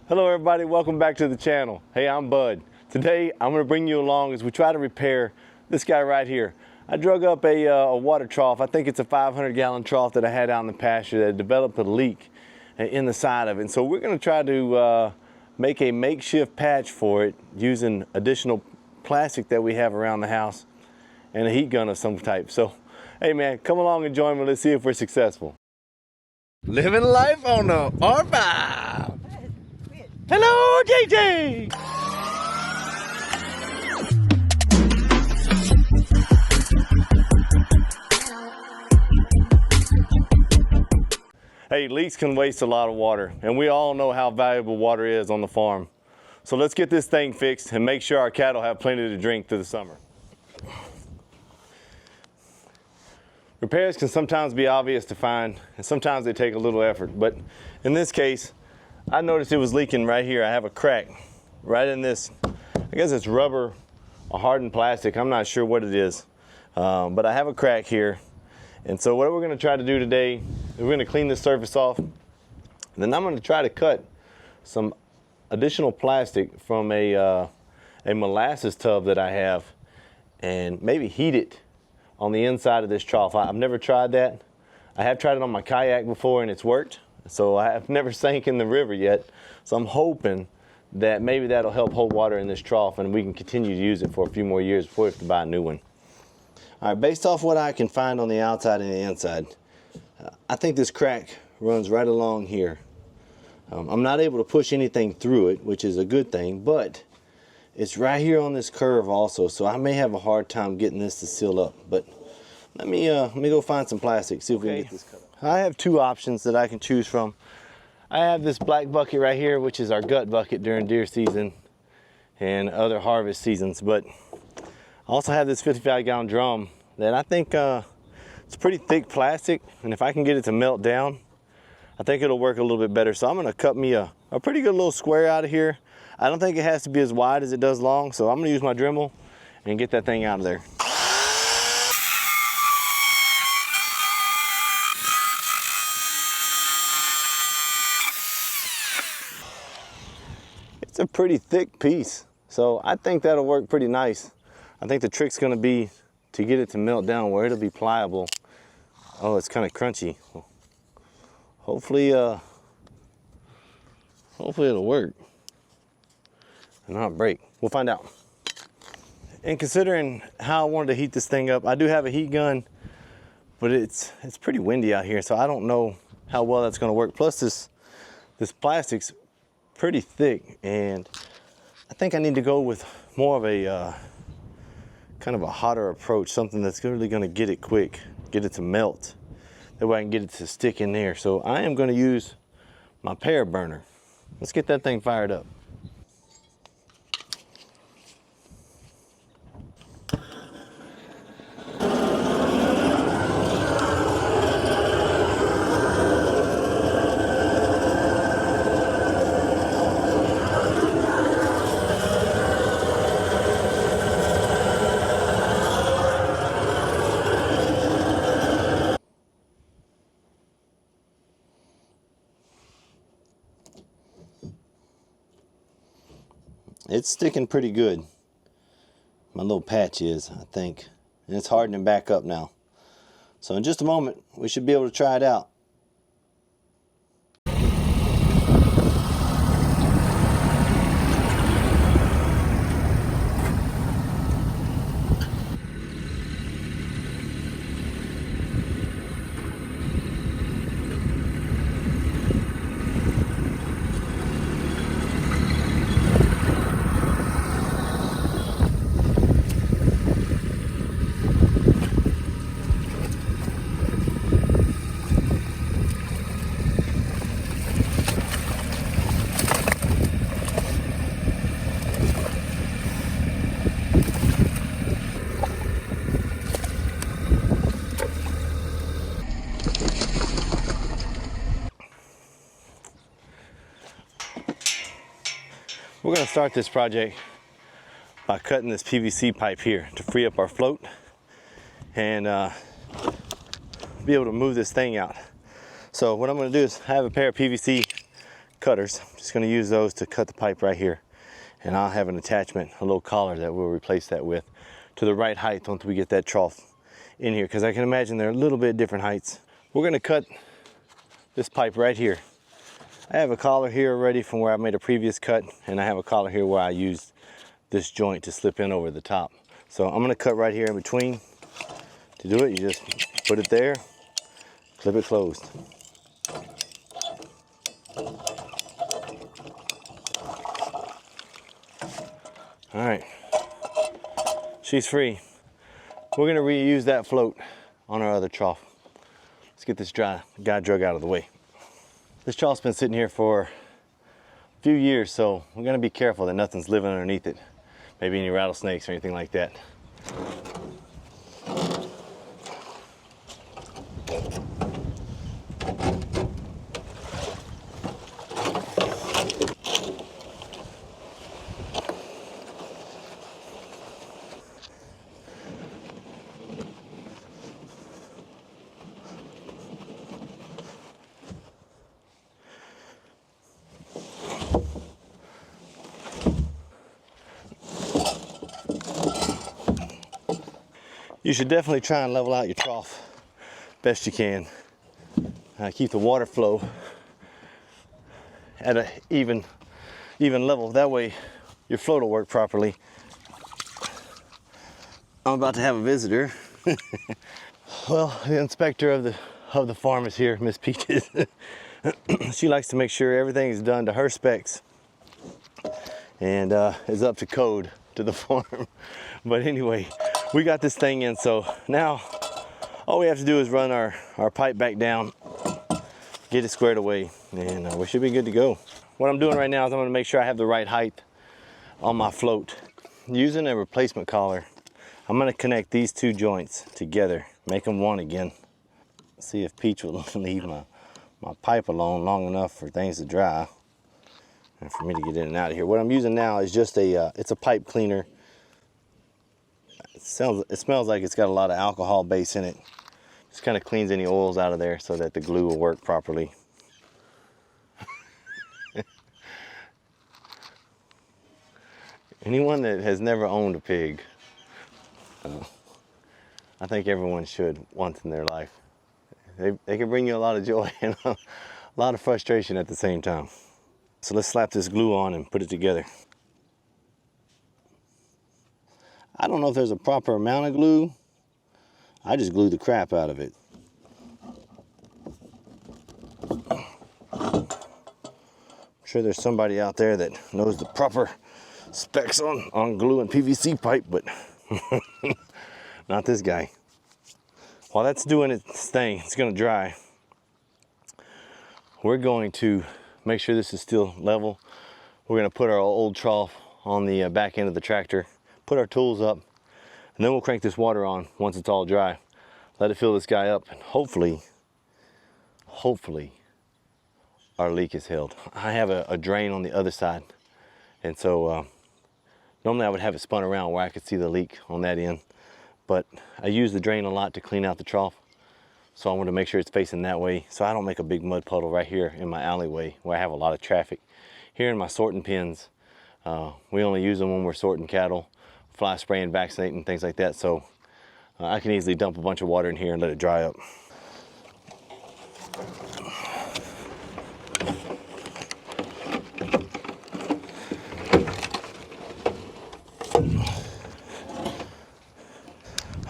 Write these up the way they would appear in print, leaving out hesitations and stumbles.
Hello everybody, welcome back to the channel. Hey, I'm Bud. Today I'm going to bring you along as we try to repair this guy right here. I drug up a water trough. I think it's a 500-gallon trough that I had out in the pasture that developed a leak in the side of it. And so we're going to try to make a makeshift patch for it using additional plastic that we have around the house and a heat gun of some type. So, hey man, come along and join me. Let's see if we're successful. Living life on the R5. Hello, JJ! Hey, leaks can waste a lot of water, and we all know how valuable water is on the farm. So let's get this thing fixed and make sure our cattle have plenty to drink through the summer. Repairs can sometimes be obvious to find, and sometimes they take a little effort, but in this case, I noticed it was leaking right here. I have a crack right in this, I guess it's rubber or hardened plastic. I'm not sure what it is, but I have a crack here. And so what we're gonna try to do today is we're gonna clean this surface off. And then I'm gonna try to cut some additional plastic from a molasses tub that I have and maybe heat it on the inside of this trough. I've never tried that. I have tried it on my kayak before and it's worked. So I have never sank in the river yet. So I'm hoping that maybe that'll help hold water in this trough and we can continue to use it for a few more years before we have to buy a new one. All right, based off what I can find on the outside and the inside, I think this crack runs right along here. I'm not able to push anything through it, which is a good thing, but it's right here on this curve also, so I may have a hard time getting this to seal up. But let me go find some plastic, see if we can get this cut up. I have two options that I can choose from. I have this black bucket right here, which is our gut bucket during deer season and other harvest seasons, but I also have this 55-gallon drum that I think it's pretty thick plastic, and if I can get it to melt down, I think it'll work a little bit better. So I'm gonna cut me a pretty good little square out of here. I don't think it has to be as wide as it does long, so I'm gonna use my Dremel and get that thing out of there. It's a pretty thick piece, so I think that'll work pretty nice. I think the trick's gonna be to get it to melt down where it'll be pliable. Oh, it's kind of crunchy. Hopefully it'll work and not break. We'll find out. And considering how I wanted to heat this thing up, I do have a heat gun, but it's pretty windy out here, so I don't know how well that's gonna work. Plus this plastic's pretty thick, and I think I need to go with more of a kind of a hotter approach, something that's really gonna get it quick, get it to melt. That way I can get it to stick in there. So I am gonna use my pear burner. Let's get that thing fired up. It's sticking pretty good. My little patch is, I think. And it's hardening back up now. So in just a moment, we should be able to try it out. We're going to start this project by cutting this PVC pipe here to free up our float and be able to move this thing out. So what I'm going to do is I have a pair of PVC cutters. I'm just going to use those to cut the pipe right here. And I'll have an attachment, a little collar that we'll replace that with to the right height once we get that trough in here, because I can imagine they're a little bit different heights. We're going to cut this pipe right here. I have a collar here already from where I made a previous cut, and I have a collar here where I used this joint to slip in over the top. So I'm going to cut right here in between. To do it, you just put it there, clip it closed. All right, she's free. We're gonna reuse that float on our other trough. Let's get this guy drug out of the way. This trough's been sitting here for a few years, so we're gonna be careful that nothing's living underneath it. Maybe any rattlesnakes or anything like that. You should definitely try and level out your trough best you can. Keep the water flow at an even level. That way your float will work properly. I'm about to have a visitor. Well, the inspector of the farm is here, Miss Peaches. She likes to make sure everything is done to her specs and is up to code to the farm. But anyway, we got this thing in, so now all we have to do is run our pipe back down, get it squared away, and we should be good to go. What I'm doing right now is I'm going to make sure I have the right height on my float. Using a replacement collar, I'm going to connect these two joints together, make them one again. See if Peach will leave my pipe alone long enough for things to dry and for me to get in and out of here. What I'm using now is just it's a pipe cleaner. It smells like it's got a lot of alcohol base in it. Just kind of cleans any oils out of there so that the glue will work properly. Anyone that has never owned a pig, I think everyone should once in their life. They can bring you a lot of joy and a lot of frustration at the same time. So let's slap this glue on and put it together. I don't know if there's a proper amount of glue. I just glued the crap out of it. I'm sure there's somebody out there that knows the proper specs on glue and PVC pipe, but not this guy. While that's doing its thing, it's gonna dry. We're going to make sure this is still level. We're gonna put our old trough on the back end of the tractor, put our tools up, and then we'll crank this water on once it's all dry. Let it fill this guy up, and hopefully our leak is held. I have a drain on the other side, and so normally I would have it spun around where I could see the leak on that end, but I use the drain a lot to clean out the trough, so I want to make sure it's facing that way so I don't make a big mud puddle right here in my alleyway where I have a lot of traffic. Here in my sorting pens, we only use them when we're sorting cattle, fly spraying, vaccinating, things like that, so I can easily dump a bunch of water in here and let it dry up.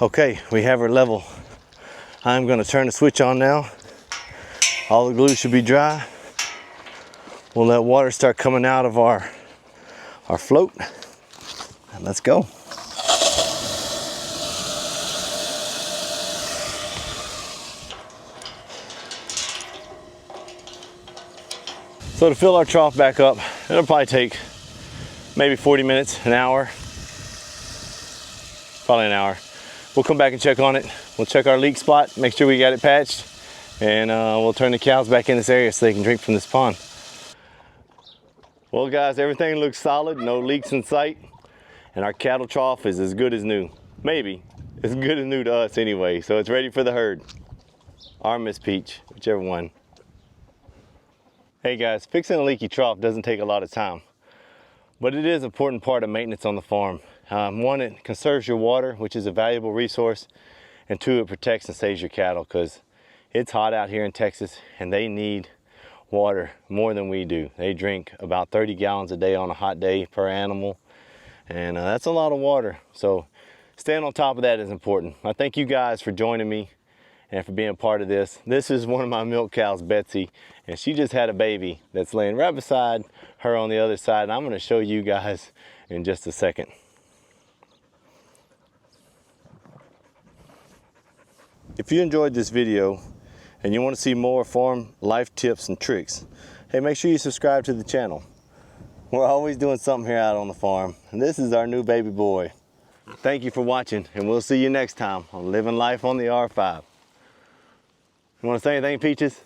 Okay, we have her level. I'm going to turn the switch on now. All the glue should be dry. We'll let water start coming out of our float, and let's go. So to fill our trough back up, it'll probably take maybe 40 minutes, an hour, probably an hour. We'll come back and check on it. We'll check our leak spot, make sure we got it patched, and we'll turn the cows back in this area so they can drink from this pond. Well guys, everything looks solid, no leaks in sight, and our cattle trough is as good as new. Maybe as good as new to us anyway, so it's ready for the herd. Or Miss Peach, whichever one. Hey guys, fixing a leaky trough doesn't take a lot of time, but it is an important part of maintenance on the farm. One, it conserves your water, which is a valuable resource, and two, it protects and saves your cattle because it's hot out here in Texas and they need water more than we do. They drink about 30 gallons a day on a hot day per animal, and that's a lot of water. So staying on top of that is important. I thank you guys for joining me and for being a part of this. This is one of my milk cows, Betsy, and she just had a baby that's laying right beside her on the other side, and I'm going to show you guys in just a second. If you enjoyed this video and you want to see more farm life tips and tricks, hey, make sure you subscribe to the channel. We're always doing something here out on the farm, and this is our new baby boy. Thank you for watching, and we'll see you next time on Living Life on the R5. You want to say anything, Peaches?